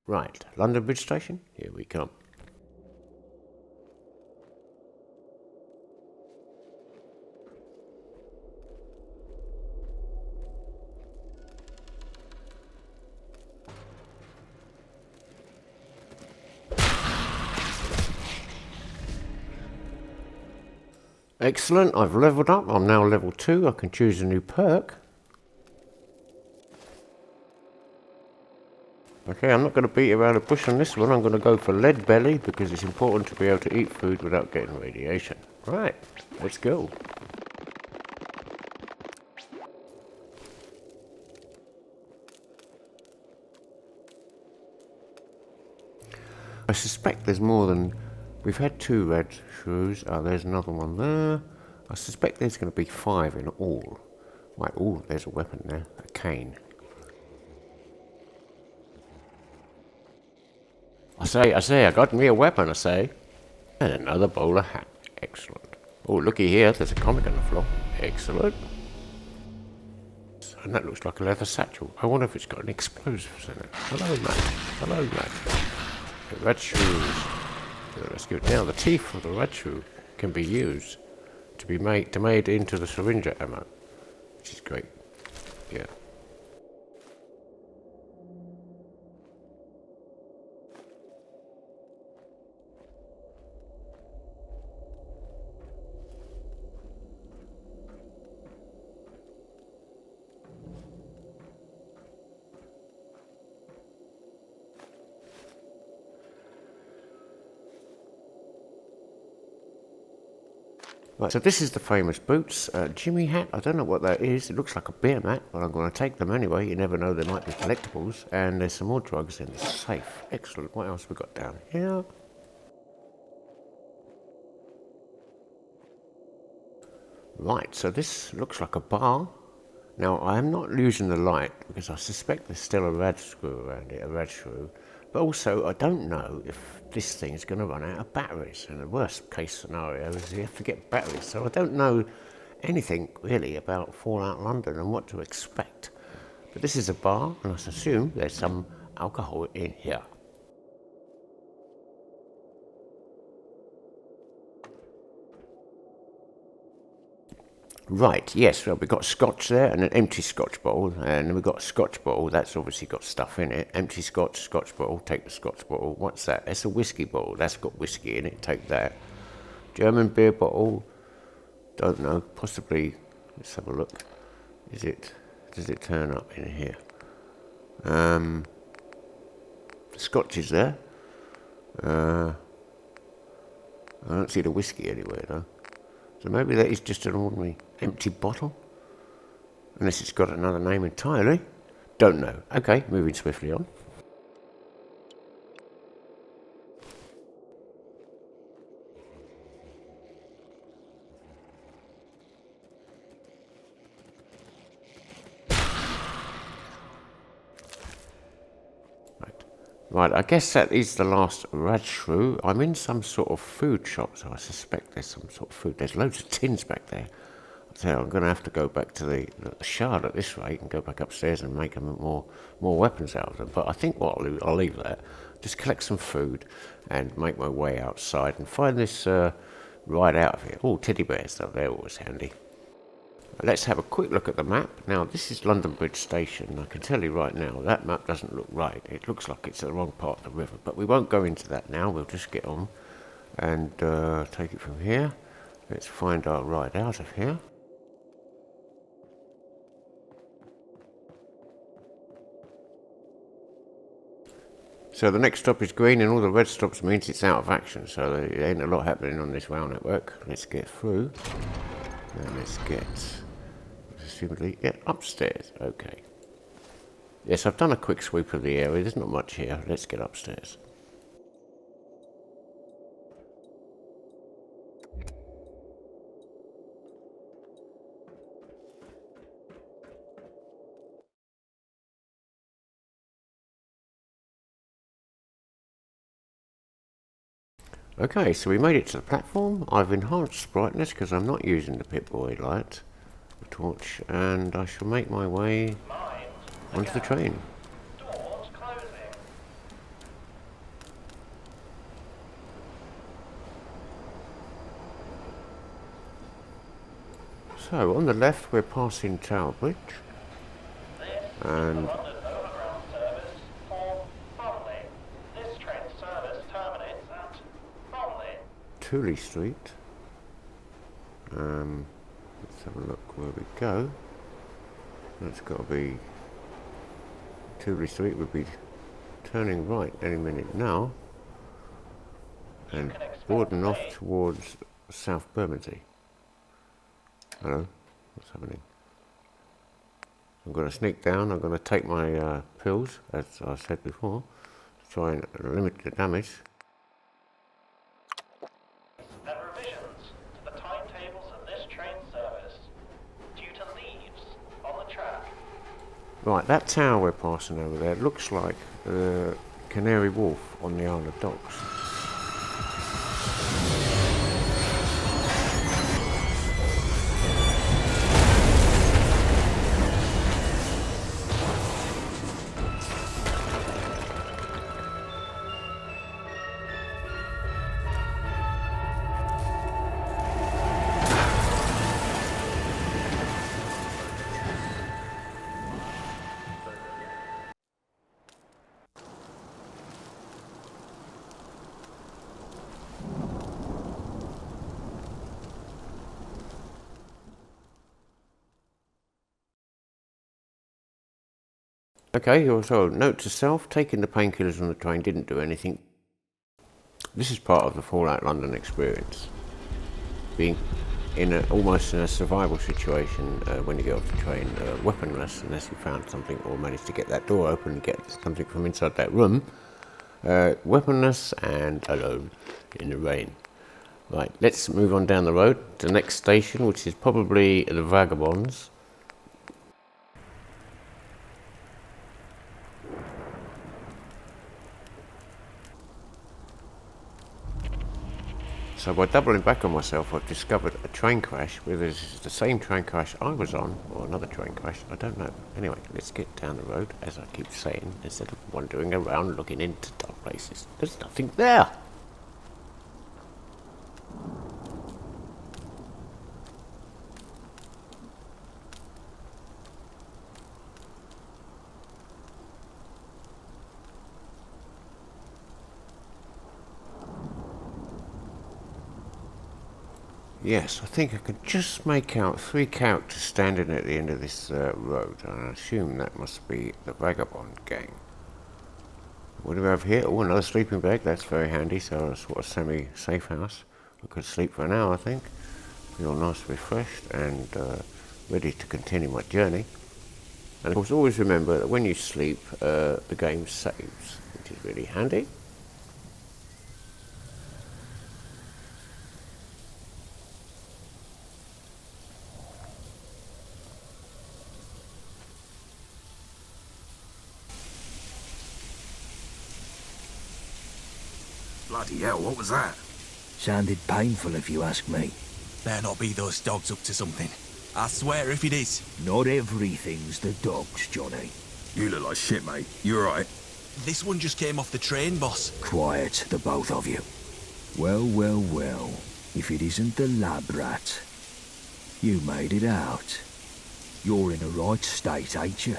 Right, London Bridge Station, here we come. Excellent, I've leveled up, I'm now level 2, I can choose a new perk. Okay, I'm not going to beat around the bush on this one, I'm going to go for lead belly because it's important to be able to eat food without getting radiation. Right, let's go. I suspect there's more than... We've had 2 red shrews. Oh, there's another one there. I suspect there's going to be 5 in all. Right, oh, there's a weapon there. A cane. I say, I got me a weapon, I say. And another bowler hat. Excellent. Oh, looky here, there's a comic on the floor. Excellent. And that looks like a leather satchel. I wonder if it's got an explosives in it. Hello, mate. Hello, mate. The red shoes. Let's go now. The teeth of the red shoe can be used to be made into the syringe ammo, which is great. Yeah. Right, so this is the famous boots. Jimmy hat, I don't know what that is. It looks like a beer mat, but I'm going to take them anyway. You never know, there might be collectibles. And there's some more drugs in the safe. Excellent. What else we got down here? Right, so this looks like a bar. Now, I'm not using the light because I suspect there's still a red screw around it, a red screw. But also, I don't know if this thing is going to run out of batteries. And the worst case scenario is you have to get batteries. So I don't know anything really about Fallout London and what to expect. But this is a bar, and I assume there's some alcohol in here. Right, yes, well, we've got scotch there and an empty scotch bottle, and we've got a scotch bottle, that's obviously got stuff in it. Empty scotch bottle, take the scotch bottle. What's that? That's a whiskey bottle, that's got whiskey in it, take that. German beer bottle, don't know, possibly, let's have a look. Does it turn up in here? Scotch is there. I don't see the whiskey anywhere though. So maybe that is just an ordinary empty bottle. Unless it's got another name entirely. Don't know. Okay, moving swiftly on. Right, I guess that is the last red shrew. I'm in some sort of food shop, so I suspect there's some sort of food. There's loads of tins back there. So I'm going to have to go back to the shard at this rate and go back upstairs and make them more weapons out of them. But I think what I'll leave that. Just collect some food and make my way outside and find this ride out of here. Oh, teddy bears, though, they're always handy. Let's have a quick look at the map. Now, this is London Bridge Station. I can tell you right now, that map doesn't look right. It looks like it's the wrong part of the river. But we won't go into that now. We'll just get on and take it from here. Let's find our ride out of here. So the next stop is green, and all the red stops means it's out of action. So there ain't a lot happening on this rail network. Let's get through. And let's get... presumably upstairs. Okay. Yes, I've done a quick sweep of the area. There's not much here. Let's get upstairs. Okay, so we made it to the platform. I've enhanced brightness because I'm not using the Pip-Boy light, the torch, and I shall make my way onto the train. Doors closing. So, on the left we're passing Tower Bridge. And Tooley Street. Let's have a look where we go. That's got to be Tooley Street. Would be turning right any minute now and boarding off towards South Bermondsey. Hello, what's happening? I'm going to sneak down. I'm going to take my pills, as I said before, to try and limit the damage. And revisions to the timetables of this train service due to leaves on the track. Right, that tower we're passing over there looks like the Canary Wharf on the Isle of Dogs. Okay, so note to self, taking the painkillers on the train didn't do anything. This is part of the Fallout London experience. Being almost in a survival situation when you get off the train, weaponless unless you found something or managed to get that door open and get something from inside that room. Weaponless and alone in the rain. Right, let's move on down the road. The next station, which is probably the Vagabonds. So by doubling back on myself, I've discovered a train crash, whether this is the same train crash I was on, or another train crash, I don't know. Anyway, let's get down the road, as I keep saying, instead of wandering around looking into dark places. There's nothing there! Yes, I think I can just make out 3 characters standing at the end of this road, and I assume that must be the Vagabond gang. What do we have here? Oh, another sleeping bag, that's very handy, so a sort of semi-safe house. I could sleep for an hour, I think. Feel nice, refreshed, and ready to continue my journey. And of course, always remember that when you sleep, the game saves, which is really handy. Bloody hell, what was that? Sounded painful if you ask me. Better not be those dogs up to something. I swear if it is. Not everything's the dogs, Johnny. You look like shit, mate. You alright? This one just came off the train, boss. Quiet, the both of you. Well, well, well. If it isn't the lab rat. You made it out. You're in a right state, ain't you?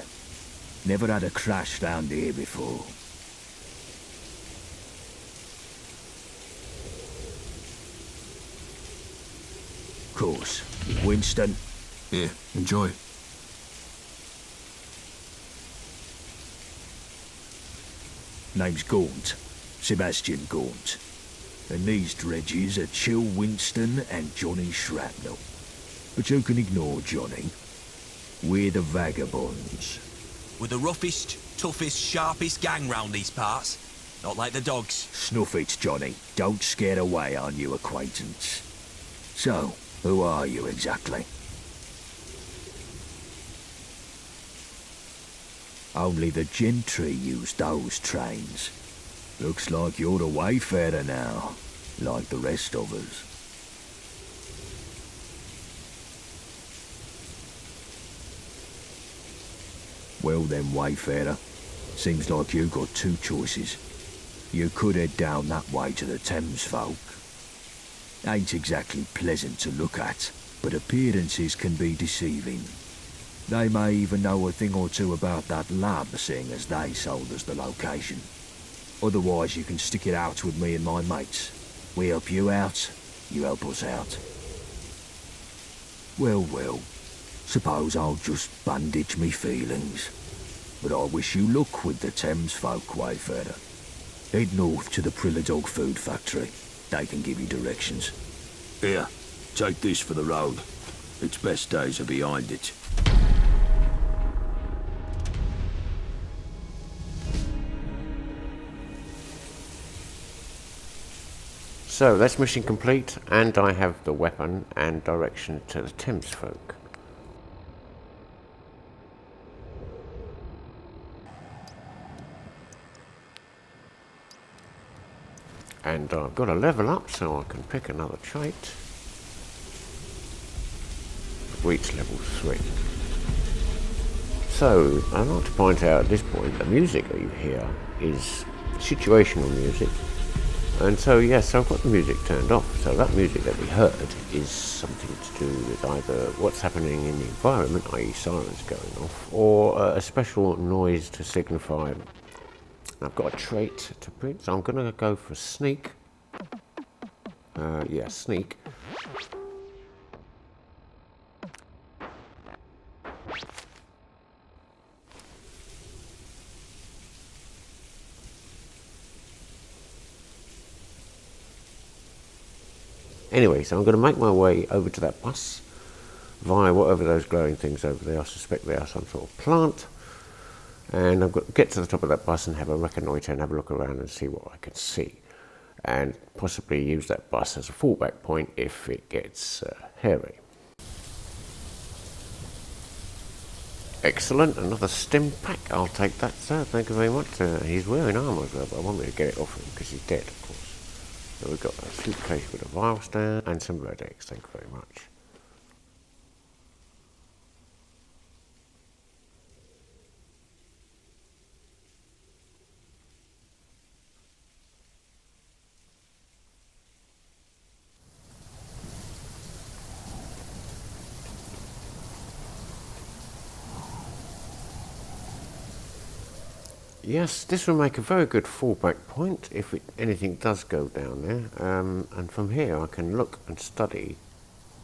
Never had a crash round here before. Course. Winston. Yeah, enjoy. Name's Gaunt. Sebastian Gaunt. And these dredges are Chill Winston and Johnny Shrapnel. But you can ignore Johnny. We're the Vagabonds. We're the roughest, toughest, sharpest gang round these parts. Not like the dogs. Snuff it, Johnny. Don't scare away our new acquaintance. So, who are you exactly? Only the gentry use those trains. Looks like you're the wayfarer now, like the rest of us. Well then, wayfarer. Seems like you got 2 choices. You could head down that way to the Thames folk. Ain't exactly pleasant to look at, but appearances can be deceiving. They may even know a thing or two about that lab, seeing as they sold us the location. Otherwise, you can stick it out with me and my mates. We help you out, you help us out. Well, suppose I'll just bandage me feelings. But I wish you luck with the Thames folk, wayfarer. Head north to the PrillaDog food factory. They can give you directions. Here, take this for the road. Its best days are behind it. So that's mission complete, and I have the weapon and direction to the Thames folk. And I've got to level up so I can pick another trait. Reach level 3. So I'd like to point out at this point the music that you hear is situational music. And so yes, I've got the music turned off. So that music that we heard is something to do with either what's happening in the environment, i.e. sirens going off, or a special noise to signify. I've got a trait to print, so I'm going to go for sneak. Yeah, sneak. Anyway, so I'm going to make my way over to that bus via whatever those glowing things over there. I suspect they are some sort of plant. And I'm going to get to the top of that bus and have a reconnoitre and have a look around and see what I can see. And possibly use that bus as a fallback point if it gets hairy. Excellent, another stim pack. I'll take that, sir. Thank you very much. He's wearing armour as well, but I won't be able to get it off him because he's dead, of course. So we've got a suitcase with a vial stand and some red eggs. Thank you very much. Yes, this will make a very good fallback point if anything does go down there. And from here I can look and study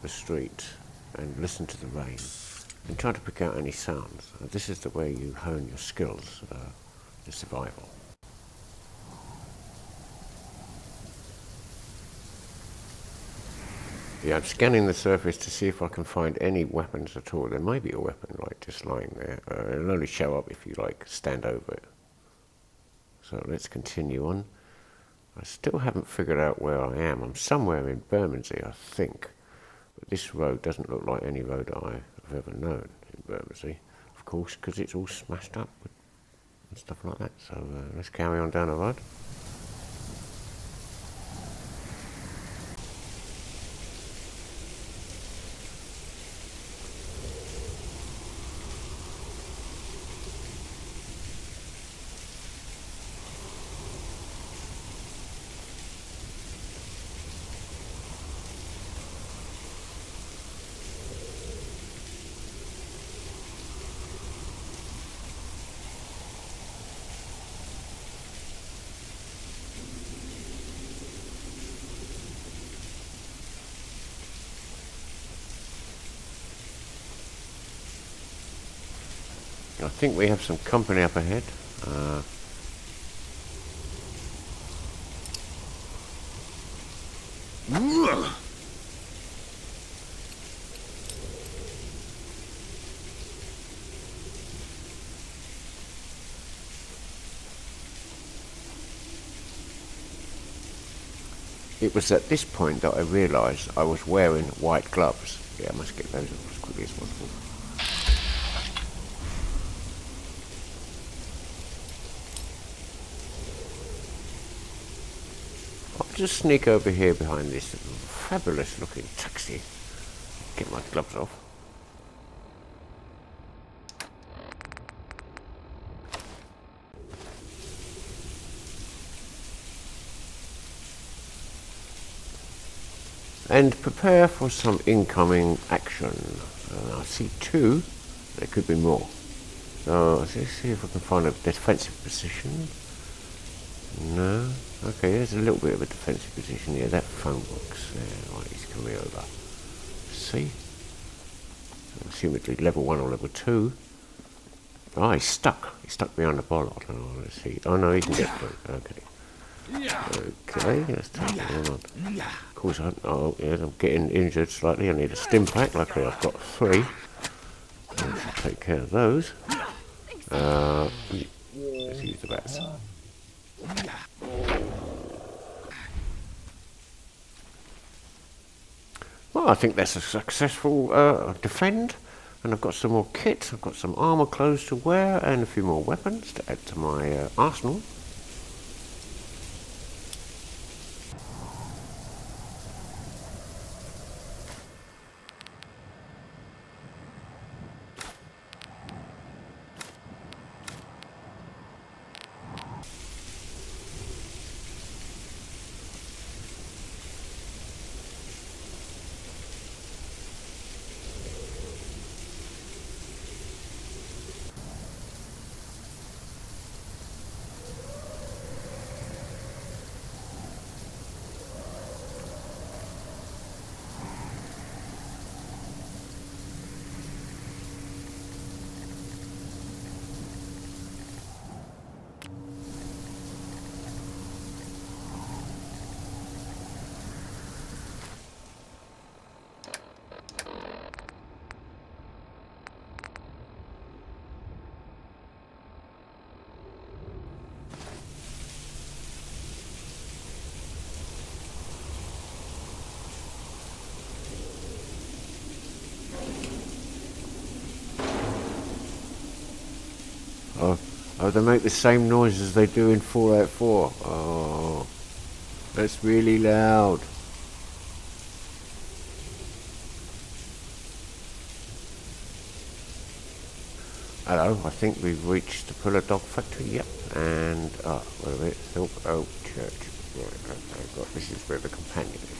the street and listen to the rain and try to pick out any sounds. This is the way you hone your skills to survival. Yeah, I'm scanning the surface to see if I can find any weapons at all. There may be a weapon just lying there. It'll only show up if you stand over it. So let's continue on. I still haven't figured out where I am. I'm somewhere in Bermondsey, I think. But this road doesn't look like any road I've ever known in Bermondsey. Of course, because it's all smashed up and stuff like that. So let's carry on down the road. I think we have some company up ahead. It was at this point that I realised I was wearing white gloves. Yeah, I must get those off as quickly as possible. I'll just sneak over here behind this fabulous looking taxi. Get my gloves off. And prepare for some incoming action. I see 2. There could be more. So let's see if I can find a defensive position. No. Okay, there's a little bit of a defensive position here. That phone box there. Right, he's coming over. See? Assumedly level 1 or level 2. Oh, he's stuck. He's stuck behind the bollard. Oh, let's see. Oh no, he can get through. Okay. Okay, let's take it on. Of course, I'm getting injured slightly. I need a stim pack. Luckily, I've got 3. Let's take care of those. Let's use the bats. Well, I think that's a successful defend. And I've got some more kit. I've got some armor clothes to wear and a few more weapons to add to my arsenal. Oh, they make the same noise as they do in 4 Oh, that's really loud. Hello, I think we've reached the PrillaDog factory, yep. And, wait a minute, Silk Oak Church. Right, okay, this is where the companion is.